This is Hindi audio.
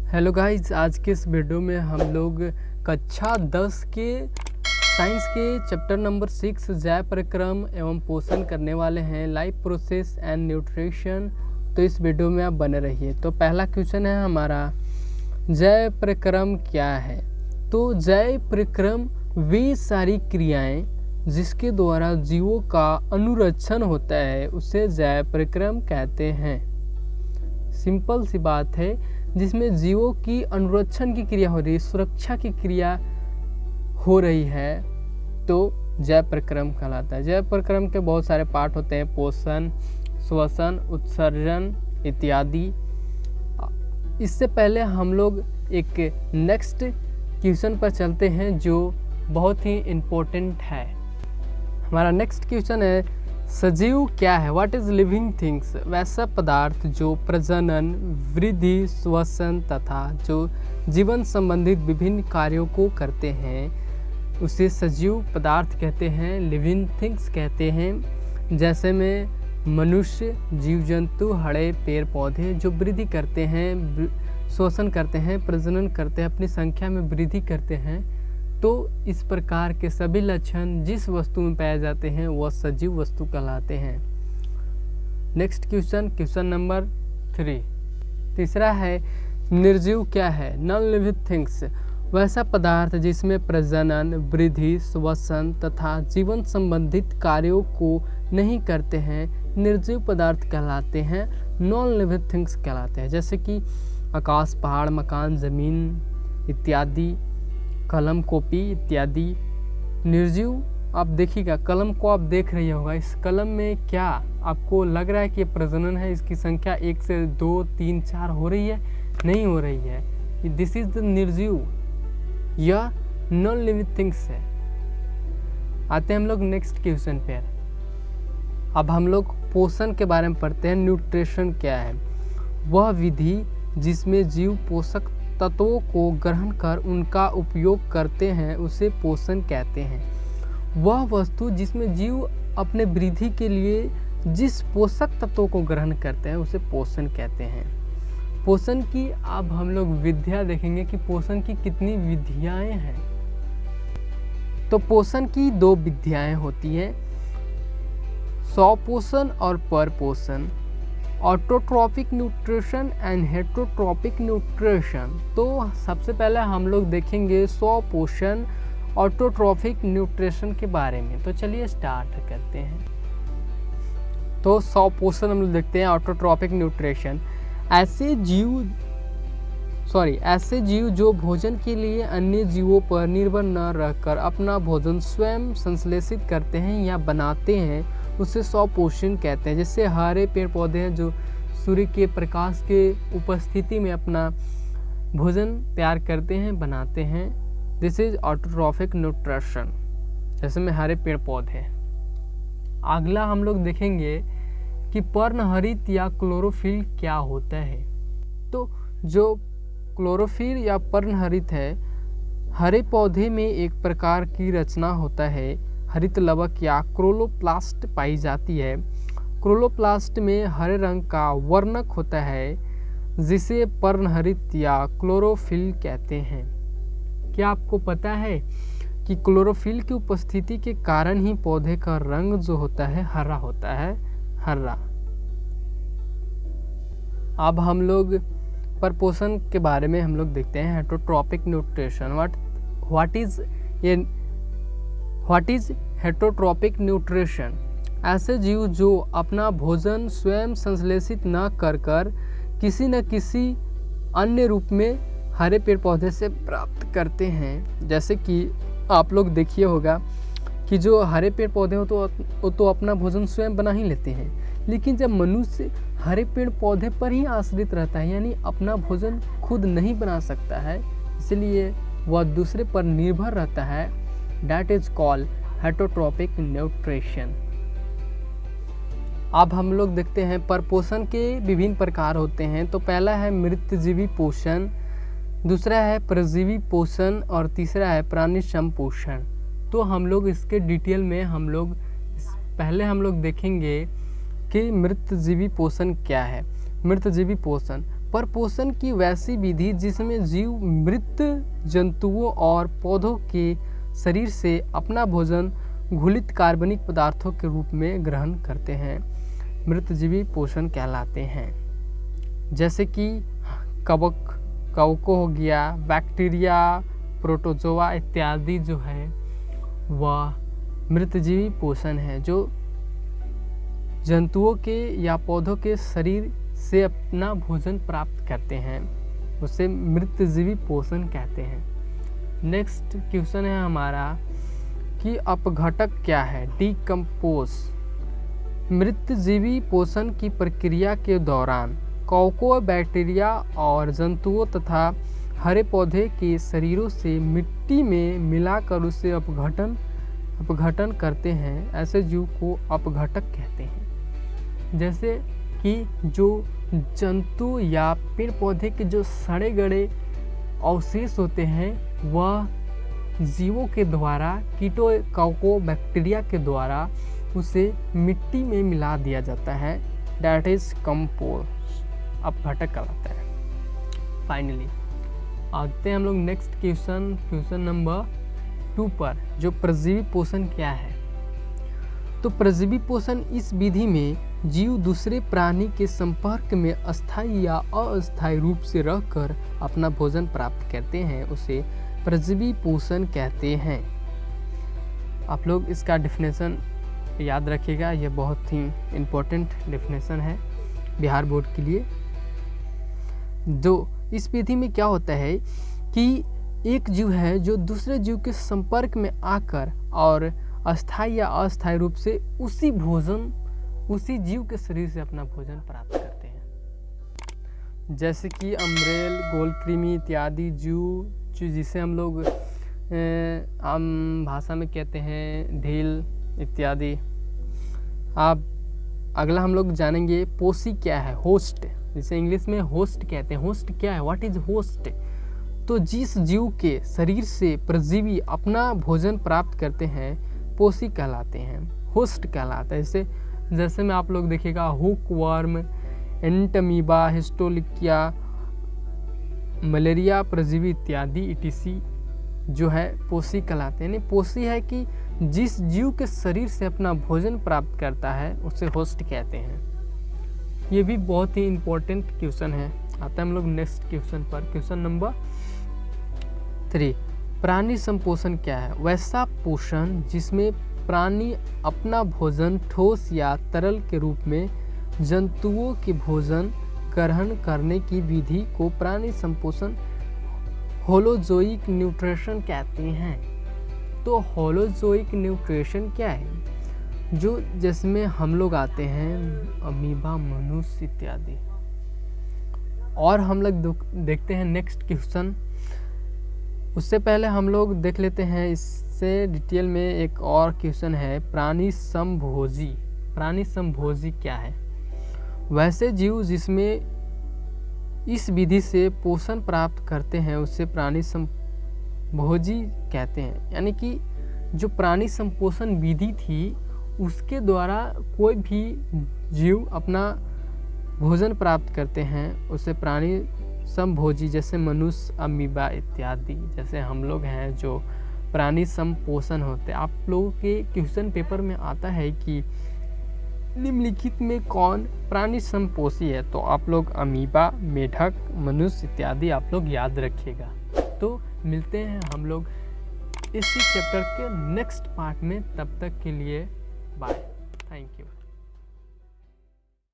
हेलो गाइस, आज के इस वीडियो में हम लोग कक्षा 10 के साइंस के चैप्टर नंबर 6 जैव परिक्रम एवं पोषण करने वाले हैं, लाइफ प्रोसेस एंड न्यूट्रिशन। तो इस वीडियो में आप बने रहिए। तो पहला क्वेश्चन है हमारा, जैव परिक्रम क्या है। तो जैव परिक्रम वे सारी क्रियाएं जिसके द्वारा जीवों का अनुरक्षण होता है उसे जैव परिक्रम कहते हैं। सिंपल सी बात है, जिसमें जीवों की अनुरक्षण की क्रिया हो रही है, सुरक्षा की क्रिया हो रही है, तो जैव परिक्रम कहलाता है। जैव परिक्रम के बहुत सारे पार्ट होते हैं, पोषण, श्वसन, उत्सर्जन इत्यादि। इससे पहले हम लोग एक नेक्स्ट क्वेश्चन पर चलते हैं जो बहुत ही इम्पोर्टेंट है। हमारा नेक्स्ट क्वेश्चन है, सजीव क्या है। What is living things. वैसा पदार्थ जो प्रजनन, वृद्धि, श्वसन तथा जो जीवन संबंधित विभिन्न कार्यों को करते हैं उसे सजीव पदार्थ कहते हैं, लिविंग थिंग्स कहते हैं। जैसे में मनुष्य, जीव जंतु, हड़े, पेड़ पौधे जो वृद्धि करते हैं, श्वसन करते हैं, प्रजनन करते हैं, अपनी संख्या में वृद्धि करते हैं। तो इस प्रकार के सभी लक्षण जिस वस्तु में पाए जाते हैं वह सजीव वस्तु कहलाते हैं। Next question number 3। तीसरा है, निर्जीव क्या है। Non living things. वैसा पदार्थ जिसमें प्रजनन, वृद्धि, श्वसन तथा जीवन संबंधित कार्यों को नहीं करते हैं निर्जीव पदार्थ कहलाते हैं, नॉन लिविंग थिंग्स कहलाते हैं। जैसे कि आकाश, पहाड़, मकान, ज़मीन इत्यादि, कलम, कॉपी इत्यादि निर्जीव। आप देखिएगा, कलम को आप देख रही होगा, इस कलम में क्या आपको लग रहा है कि ये प्रजनन है, इसकी संख्या 1 से 2, 3, 4 हो रही है? नहीं हो रही है। दिस इज द निर्जीव, यह नॉन लिविंग थिंग्स है। आते हैं हम लोग नेक्स्ट क्वेश्चन पे। अब हम लोग पोषण के बारे में पढ़ते हैं। न्यूट्रिशन क्या है। वह विधि जिसमें जीव पोषक तत्वों को ग्रहण कर उनका उपयोग करते हैं उसे पोषण कहते हैं। वह वस्तु जिसमें जीव अपने वृद्धि के लिए जिस पोषक तत्वों को ग्रहण करते हैं उसे पोषण कहते हैं। पोषण की अब हम लोग विधियाँ देखेंगे कि पोषण की कितनी विधियाँ हैं। तो पोषण की 2 विधियाँ होती हैं, स्वपोषण और परपोषण। Autotrophic nutrition and heterotrophic nutrition. तो सबसे पहले हम लोग देखेंगे स्वपोषण, ऑटोट्रॉपिक न्यूट्रिशन के बारे में। तो चलिए स्टार्ट करते हैं। तो स्वपोषण हम लोग देखते हैं, ऑटोट्रॉपिक न्यूट्रिशन। ऐसे जीव जो भोजन के लिए अन्य जीवों पर निर्भर न रहकर अपना भोजन स्वयं संश्लेषित करते हैं या बनाते हैं उसे स्वपोषण कहते हैं। जैसे हरे पेड़ पौधे हैं जो सूर्य के प्रकाश के उपस्थिति में अपना भोजन तैयार करते हैं, बनाते हैं। दिस इज ऑटोट्रॉपिक न्यूट्रिशन, जैसे में हरे पेड़ पौधे। अगला हम लोग देखेंगे कि पर्णहरित या क्लोरोफिल क्या होता है। तो जो क्लोरोफिल या पर्णहरित है, हरे पौधे में एक प्रकार की रचना होता है, हरित लवक या क्लोरोप्लास्ट पाई जाती है। क्लोरोप्लास्ट में हरे रंग का वर्णक होता है जिसे पर्णहरित या क्लोरोफिल कहते हैं। क्या आपको पता है कि क्लोरोफिल की उपस्थिति के कारण ही पौधे का रंग जो होता है हरा होता है, हरा। अब हम लोग परपोषण के बारे में हम लोग देखते हैं, heterotrophic nutrition. What is heterotrophic nutrition. ऐसे जीव जो अपना भोजन स्वयं संश्लेषित न कर किसी न किसी अन्य रूप में हरे पेड़ पौधे से प्राप्त करते हैं। जैसे कि आप लोग देखिए होगा कि जो हरे पेड़ पौधे हो तो अपना भोजन स्वयं बना ही लेते हैं, लेकिन जब मनुष्य हरे पेड़ पौधे पर ही आश्रित रहता है, यानी अपना भोजन खुद नहीं बना सकता है, इसलिए वह दूसरे पर निर्भर रहता है, that is called heterotrophic nutrition. अब हम लोग देखते हैं परपोषण के विभिन्न प्रकार होते हैं। तो पहला है मृतजीवी पोषण, दूसरा है परजीवी पोषण और तीसरा है प्राणी संपोषण। तो हम लोग इसके डिटेल में पहले हम लोग देखेंगे कि मृतजीवी पोषण क्या है। मृतजीवी पोषण परपोषण की वैसी विधि जिसमें जीव मृत जंतुओं और पौधों के शरीर से अपना भोजन घुलित कार्बनिक पदार्थों के रूप में ग्रहण करते हैं, मृतजीवी पोषण कहलाते हैं। जैसे कि कवकों हो गया, बैक्टीरिया, प्रोटोजोआ इत्यादि जो है वह मृतजीवी पोषण है, जो जंतुओं के या पौधों के शरीर से अपना भोजन प्राप्त करते हैं, उसे मृतजीवी पोषण कहते हैं। नेक्स्ट क्वेश्चन है हमारा कि अपघटक क्या है, डीकम्पोज। मृतजीवी पोषण की प्रक्रिया के दौरान कवकों, बैक्टीरिया और जंतुओं तथा हरे पौधे के शरीरों से मिट्टी में मिलाकर उसे अपघटन करते हैं, ऐसे जीव को अपघटक कहते हैं। जैसे कि जो जंतु या पेड़ पौधे के जो सड़े गड़े अवशेष होते हैं वह जीवों के द्वारा, कीटों, कवकों, बैक्टीरिया के द्वारा उसे मिट्टी में मिला दिया जाता है, डैट इज कंपोज, अपघटक कहलाता है। फाइनली आते हैं हम लोग नेक्स्ट क्वेश्चन नंबर 2 पर, जो परजीवी पोषण क्या है। तो परजीवी पोषण इस विधि में जीव दूसरे प्राणी के संपर्क में अस्थायी या अस्थायी रूप से रहकर अपना भोजन प्राप्त करते हैं, उसे परजीवी पोषण कहते हैं। आप लोग इसका डेफिनेशन याद रखिएगा, यह बहुत ही इम्पोर्टेंट डेफिनेशन है बिहार बोर्ड के लिए। जो इस विधि में क्या होता है कि एक जीव है जो दूसरे जीव के संपर्क में आकर और अस्थायी या अस्थायी रूप से उसी जीव के शरीर से अपना भोजन प्राप्त करते हैं। जैसे कि अम्ब्रेल, गोलकृमि इत्यादि जीव, जिसे हम लोग आम भाषा में कहते हैं ढील इत्यादि। आप अगला हम लोग जानेंगे पोषी क्या है, होस्ट, जिसे इंग्लिश में होस्ट कहते हैं। होस्ट क्या है, व्हाट इज होस्ट? तो जिस जीव के शरीर से परजीवी अपना भोजन प्राप्त करते हैं पोषी कहलाते हैं, होस्ट कहलाता है। जैसे में आप लोग देखिएगा हुक वर्म, एंटमीबा, हिस्टोलिकिया, मलेरिया परजीवी इत्यादि इटीसी जो है पोषी कहलाते हैं। यानी पोषी है कि जिस जीव के शरीर से अपना भोजन प्राप्त करता है उसे होस्ट कहते हैं। ये भी बहुत ही इम्पोर्टेंट क्वेश्चन है। आता है हम लोग नेक्स्ट क्वेश्चन पर, क्वेश्चन नंबर 3। प्राणी संपोषण क्या है? वैसा पोषण जिसमें प्राणी अपना भोजन ठोस या तरल के रूप में जंतुओं के भोजन ग्रहण करने की विधि को प्राणी संपोषण होलोजोइक न्यूट्रिशन कहते हैं। तो होलोजोइक न्यूट्रिशन क्या है? जो जिसमें हम लोग आते हैं अमीबा, मनुष्य इत्यादि। और हम लोग देखते हैं नेक्स्ट क्वेश्चन। उससे पहले हम लोग देख लेते हैं इससे डिटेल में एक और क्वेश्चन है, प्राणी समभोजी। प्राणी समभोजी क्या है? वैसे जीव जिसमें इस विधि से पोषण प्राप्त करते हैं उसे प्राणी समभोजी कहते हैं। यानी कि जो प्राणी संपोषण विधि थी उसके द्वारा कोई भी जीव अपना भोजन प्राप्त करते हैं उसे प्राणी समभोजी, जैसे मनुष्य, अमीबा इत्यादि। जैसे हम लोग हैं जो प्राणी समपोषण होते हैं। आप लोगों के क्वेश्चन पेपर में आता है कि निम्नलिखित में कौन प्राणी समपोषी है, तो आप लोग अमीबा, मेढक, मनुष्य इत्यादि आप लोग याद रखिएगा। तो मिलते हैं हम लोग इसी चैप्टर के नेक्स्ट पार्ट में, तब तक के लिए बाय, थैंक यू।